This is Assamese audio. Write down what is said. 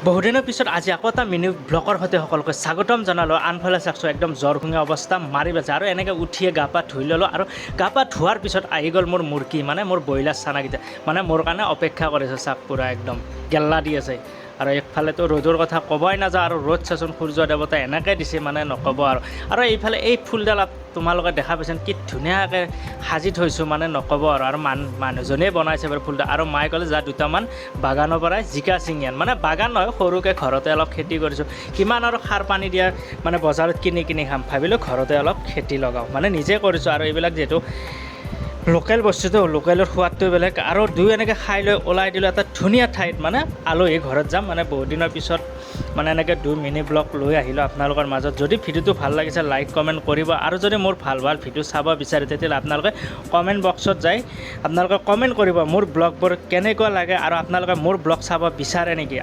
বহুদিনৰ পিছত আজি আকৌ এটা মিনি ব্লগৰ সৈতে সকলোকে স্বাগতম জনালোঁ। আনফালে চাকছোঁ একদম জ্বৰখুঙীয়া অৱস্থা মাৰি পেলাইছে আৰু এনেকৈ উঠিয়ে গা পা ধুই ল'লোঁ আৰু গা পা ধোৱাৰ পিছত আহি গ'ল মোৰ মুৰ্গী মানে মোৰ ব্ৰইলাৰ চানাকেইটা মানে মোৰ কাৰণে অপেক্ষা কৰিছে চাক পুৰা একদম গেল্লা দি আছে। আৰু একফালেতো ৰ'দৰ কথা ক'বই নাযাওঁ আৰু ৰ'দ চাচোন সূৰ্য দেৱতা এনেকৈ দিছে মানে নক'ব আৰু এইফালে এই ফুলডাল তোমালোকে দেখা পাইছা কি ধুনীয়াকৈ সাজি থৈছোঁ মানে নক'ব আৰু মানুহজনেই বনাইছে বাৰু ফুলডাল আৰু মায়ে ক'লে যা দুটামান বাগানৰ পৰাই জিকা ছিঙি আন মানে বাগান নহয় সৰুকৈ ঘৰতে অলপ খেতি কৰিছোঁ কিমান আৰু সাৰ পানী দিয়া মানে বজাৰত কিনি খাম ভাবিলোঁ ঘৰতে অলপ খেতি লগাওঁ মানে নিজে কৰিছোঁ আৰু এইবিলাক যিহেতু লোকেল বস্তুটো লোকেলৰ সোৱাদটো বেলেগ আৰু দুই এনেকৈ খাই লৈ ওলাই দিলোঁ এটা ধুনীয়া ঠাইত মানে আলহী ঘৰত যাম মানে বহুত দিনৰ পিছত মানে এনেকৈ দুই মিনি ব্লগ লৈ আহিলোঁ আপোনালোকৰ মাজত। যদি ভিডিঅ'টো ভাল লাগিছে লাইক কমেণ্ট কৰিব আৰু যদি মোৰ ভাল ভিডিঅ' চাব বিচাৰে তেতিয়াহ'লে আপোনালোকে কমেণ্ট বক্সত যায় আপোনালোকে কমেণ্ট কৰিব মোৰ ব্লগবোৰ কেনেকুৱা লাগে আৰু আপোনালোকে মোৰ ব্লগ চাব বিচাৰে নেকি।